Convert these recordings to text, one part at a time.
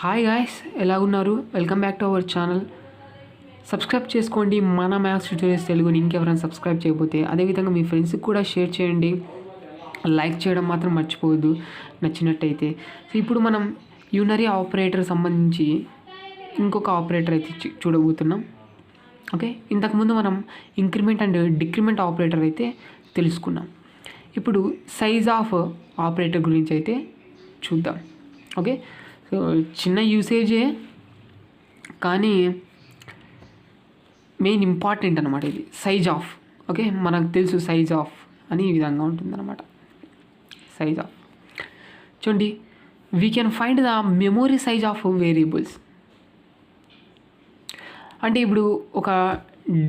Hi guys, ఎలా ఉన్నారు? Welcome back to our channel. Subscribe చేసుకోండి మన మ్యాథ్స్ ట్యూటోరియల్స్ తెలుగుని. ఇంకెవరైనా సబ్స్క్రైబ్ చేయకపోతే అదేవిధంగా మీ ఫ్రెండ్స్కి కూడా షేర్ చేయండి. లైక్ చేయడం మాత్రం మర్చిపోవద్దు నచ్చినట్టయితే. సో ఇప్పుడు మనం యూనరీ ఆపరేటర్ సంబంధించి ఇంకొక ఆపరేటర్ అయితే చూడబోతున్నాం. ఓకే, ఇంతకుముందు మనం ఇంక్రిమెంట్ అండ్ డిక్రిమెంట్ ఆపరేటర్ అయితే తెలుసుకున్నాం. ఇప్పుడు సైజ్ ఆఫ్ ఆపరేటర్ గురించి అయితే చూద్దాం. ఓకే, సో చిన్న యూసేజే కానీ మెయిన్ ఇంపార్టెంట్ అనమాట ఇది సైజ్ ఆఫ్. ఓకే, మనకు తెలుసు సైజ్ ఆఫ్ అని ఈ విధంగా ఉంటుందన్నమాట. సైజ్ ఆఫ్ చూడండి, we can find the memory size of variables. అంటే ఇప్పుడు ఒక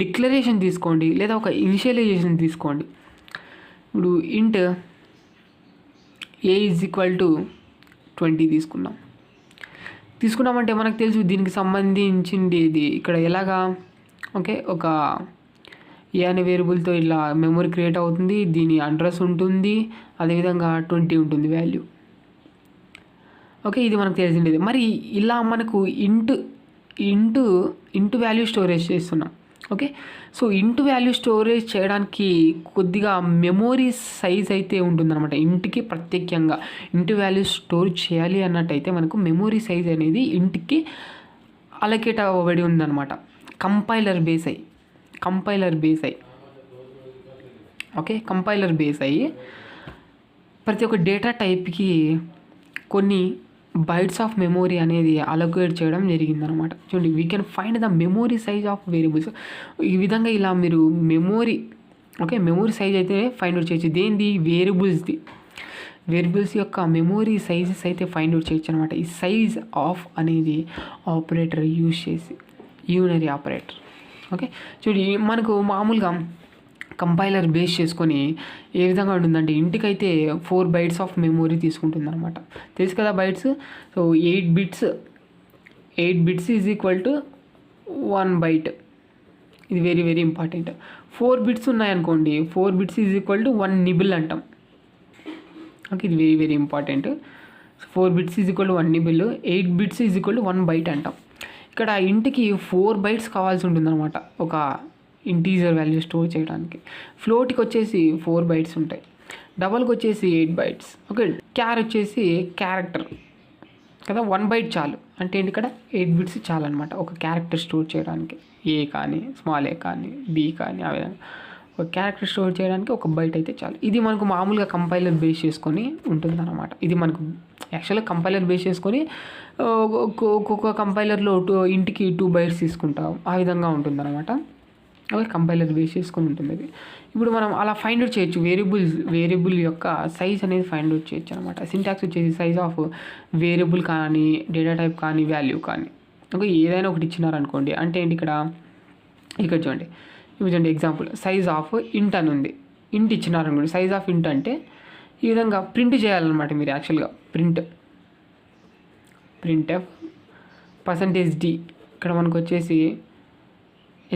డిక్లరేషన్ తీసుకోండి లేదా ఒక ఇనిషియలైజేషన్ తీసుకోండి. ఇప్పుడు ఇంట్ ఏ ఈజ్ ఈక్వల్ టు 20 తీసుకున్నామంటే మనకు తెలుసు దీనికి సంబంధించింది ఇది ఇక్కడ ఎలాగా. ఓకే, ఒక ఏ అనే వేరియబుల్తో ఇలా మెమొరీ క్రియేట్ అవుతుంది, దీని అడ్రస్ ఉంటుంది, అదేవిధంగా 20 ఉంటుంది వాల్యూ. ఓకే, ఇది మనకు తెలిసిండేది. మరి ఇలా మనకు ఇంటూ వాల్యూ స్టోరేజ్ చేస్తున్నాం. Okay, so into value storage చేయడానికి కొద్దిగా మెమొరీ సైజ్ అయితే ఉంటుందన్నమాట. ఇంటికి ప్రత్యేకంగా ఇంటూ వాల్యూ స్టోర్ చేయాలి అన్నట్టయితే మనకు మెమొరీ సైజ్ అనేది ఇంటికి అలొకేట్ అవ్వబడి ఉందన్నమాట. కంపైలర్ బేస్ అయ్యి ఓకే, కంపైలర్ బేస్ అయ్యి ప్రతి ఒక్క డేటా టైప్కి కొన్ని బైట్స్ ఆఫ్ మెమొరీ అనేది అలొకేట్ చేయడం జరిగిందనమాట. చూడండి, we can find the memory size of variables. ఈ విధంగా ఇలా మీరు మెమొరీ సైజ్ అయితే ఫైండ్ అవుట్ చేయొచ్చు. దేనిది? వేరియబుల్స్ యొక్క మెమొరీ సైజెస్ అయితే ఫైండ్ అవుట్ చేయొచ్చు అనమాట. ఈ సైజ్ ఆఫ్ అనేది ఆపరేటర్ యూజ్ చేసి, యూనరీ ఆపరేటర్. ఓకే, చూడండి, మనకు మామూలుగా కంపైలర్ బేస్ చేసుకొని ఏ విధంగా ఉంటుందంటే ఇంటికైతే 4 bytes ఆఫ్ మెమొరీ తీసుకుంటుంది అనమాట. తెలుసు కదా bytes. So 8 bits is equal to 1 byte. ఇది వెరీ వెరీ ఇంపార్టెంట్. 4 bits ఉన్నాయనుకోండి, 4 bits is equal to 1 nibble అంటాం. ఓకే, ఇది very very important. 4 bits is equal to 1 nibble, 8 bits is equal to 1 byte అంటాం. ఇక్కడ ఇంటికి 4 bytes కావాల్సి ఉంటుందన్నమాట ఒక ఇంటీజర్ వాల్యూ స్టోర్ చేయడానికి. ఫ్లోట్కి వచ్చేసి 4 bytes ఉంటాయి, డబల్కి వచ్చేసి 8 bytes. ఓకే, క్యార్ వచ్చేసి క్యారెక్టర్ కదా, 1 byte చాలు. అంటే ఏంటి, ఇక్కడ 8 bits చాలు అనమాట ఒక క్యారెక్టర్ స్టోర్ చేయడానికి. ఏ కానీ, స్మాల్ ఏ కానీ, బి కానీ, ఆ విధంగా ఒక క్యారెక్టర్ స్టోర్ చేయడానికి 1 byte అయితే చాలు. ఇది మనకు మామూలుగా కంపైలర్ బేస్ చేసుకొని ఉంటుందన్నమాట. ఇది మనకు యాక్చువల్గా కంపైలర్ బేస్ చేసుకొని ఒక్కొక్క కంపైలర్లో ఇంటికి 2 bytes తీసుకుంటాం, ఆ విధంగా ఉంటుందన్నమాట. ఓకే, కంపైలర్ బేస్ చేసుకొని ఉంటుంది అది. ఇప్పుడు మనం అలా ఫైండ్ అవుట్ చేయొచ్చు. వేరియబుల్ యొక్క సైజ్ అనేది ఫైండ్ అవుట్ చేయొచ్చు అనమాట. సింటాక్స్ వచ్చేసి సైజ్ ఆఫ్ వేరియబుల్ కానీ, డేటా టైప్ కానీ, వాల్యూ కానీ. ఓకే, ఏదైనా ఒకటి ఇచ్చినారనుకోండి. అంటే ఏంటి, ఇక్కడ చూడండి, ఇప్పుడు చూడండి ఎగ్జాంపుల్ సైజ్ ఆఫ్ ఇంట్ అని ఉంది. ఇంట్ ఇచ్చినారనుకోండి, సైజ్ ఆఫ్ ఇంట్ అంటే ఈ విధంగా ప్రింట్ చేయాలన్నమాట మీరు. యాక్చువల్గా ప్రింట్ %d ఇక్కడ మనకు వచ్చేసి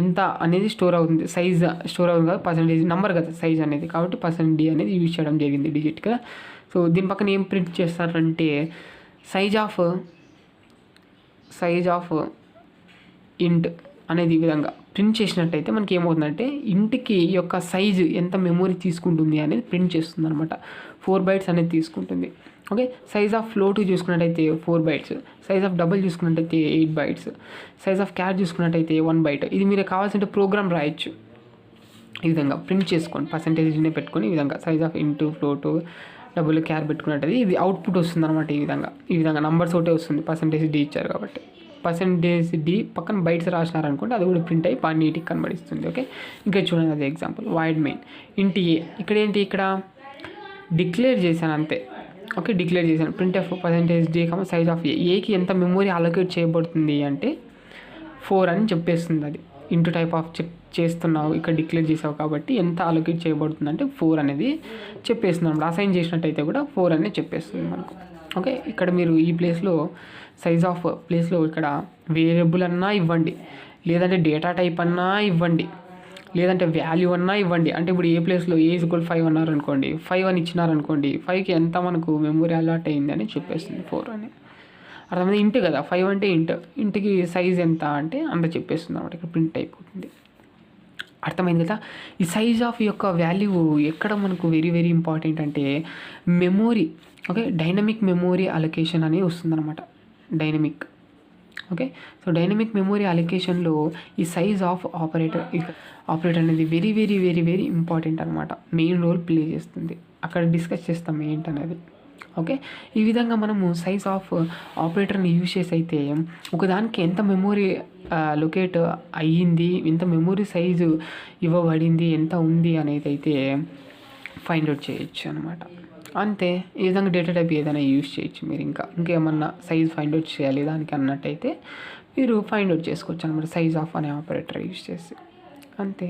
ఎంత అనేది స్టోర్ అవుతుంది, సైజ్ స్టోర్ అవుతుంది కదా, పర్సంటేజ్ నెంబర్ కదా సైజ్ అనేది, కాబట్టి %d అనేది యూజ్ చేయడం జరిగింది డిజిట్ కదా. సో దీని పక్కన ఏం ప్రింట్ చేస్తారంటే సైజ్ ఆఫ్ ఇంట్ అనేది ఈ విధంగా ప్రింట్ చేసినట్టయితే మనకి ఏమవుతుందంటే ఇంటికి యొక్క సైజు ఎంత మెమొరీ తీసుకుంటుంది అనేది ప్రింట్ చేస్తుంది అనమాట. 4 bytes అనేది తీసుకుంటుంది. ఓకే, సైజ్ ఆఫ్ ఫ్లోట్ చూసుకున్నట్టయితే 4 bytes, సైజ్ ఆఫ్ డబుల్ చూసుకున్నట్టయితే 8 bytes, సైజ్ ఆఫ్ క్యార్ చూసుకున్నట్టయితే 1 byte. ఇది మీరు కావాల్సింటే ప్రోగ్రామ్ రాయొచ్చు. ఈ విధంగా ప్రింట్ చేసుకోండి, పర్సంటేజ్నే పెట్టుకొని ఈ విధంగా size of int float double char పెట్టుకున్నట్టయితే ఇది అవుట్పుట్ వస్తుంది అనమాట. ఈ విధంగా నంబర్స్ ఒకటే వస్తుంది, %d ఇచ్చారు కాబట్టి. %d పక్కన బైట్స్ రాసినారనుకుంటే అది కూడా ప్రింట్ అయ్యి నీటికి కనబడిస్తుంది. ఓకే, ఇంకా చూడండి అదే ఎగ్జాంపుల్ వాయిడ్ మెయిన్ ఇంటి ఏ. ఇక్కడ ఏంటి, ఇక్కడ డిక్లేర్ చేశాను అంతే. ఓకే, డిక్లేర్ చేశాను printf %d, సైజ్ ఆఫ్ ఏకి ఎంత మెమొరీ అలొకేట్ చేయబడుతుంది అంటే 4 అని చెప్పేస్తుంది. అది ఇంటూ టైప్ ఆఫ్ చెక్ చేస్తున్నావు, ఇక్కడ డిక్లేర్ చేసావు కాబట్టి ఎంత అలొకేట్ చేయబడుతుంది అంటే 4 అనేది చెప్పేస్తుంది అనమాట. అసైన్ చేసినట్టయితే కూడా 4 అనేది చెప్పేస్తుంది మనకు. ఓకే, ఇక్కడ మీరు ఈ ప్లేస్లో సైజ్ ఆఫ్ ప్లేస్లో ఇక్కడ వేరియబుల్ అన్నా ఇవ్వండి, లేదంటే డేటా టైప్ అన్నా ఇవ్వండి, లేదంటే వాల్యూ అన్నా ఇవ్వండి. అంటే ఇప్పుడు ఏ ప్లేస్లో ఏ ఈక్వల్ 5 అన్నారనుకోండి, 5 అని ఇచ్చినారనుకోండి, 5కి ఎంత మనకు మెమొరీ అలాట్ అయింది అని చెప్పేస్తుంది 4 అని. అర్థమైంది. ఇంట్ కదా, 5 అంటే ఇంట్కి సైజ్ ఎంత అంటే అంత చెప్పేస్తుంది అనమాట, ఇక్కడ ప్రింట్ అయిపోతుంది. అర్థమైంది కదా. ఈ సైజ్ ఆఫ్ యొక్క వాల్యూ ఎక్కడ మనకు వెరీ వెరీ ఇంపార్టెంట్ అంటే memory. Okay, dynamic memory allocation అనేది వస్తుందన్నమాట. Dynamic. Okay, so dynamic memory అలొకేషన్లో ఈ సైజ్ ఆఫ్ ఆపరేటర్ అనేది very very very very important అనమాట. మెయిన్ రోల్ ప్లే చేస్తుంది. అక్కడ డిస్కస్ చేస్తాం ఏంటనేది. ఓకే, ఈ విధంగా మనము సైజ్ ఆఫ్ ఆపరేటర్ని యూజ్ చేసి అయితే ఒకదానికి ఎంత మెమొరీ లొకేట్ అయ్యింది, ఎంత మెమొరీ సైజు ఇవ్వబడింది, ఎంత ఉంది అనేది అయితే ఫైండ్ అవుట్ చేయొచ్చు అనమాట. అంతే, ఈ విధంగా డేటా టైప్ ఏదైనా యూజ్ చేయొచ్చు మీరు. ఇంకేమన్నా సైజ్ ఫైండ్ అవుట్ చేయాలి దానికి అన్నట్టయితే మీరు ఫైండ్ అవుట్ చేసుకోవచ్చు అనమాట, సైజ్ ఆఫ్ అనే ఆపరేటర్ యూజ్ చేసి. అంతే.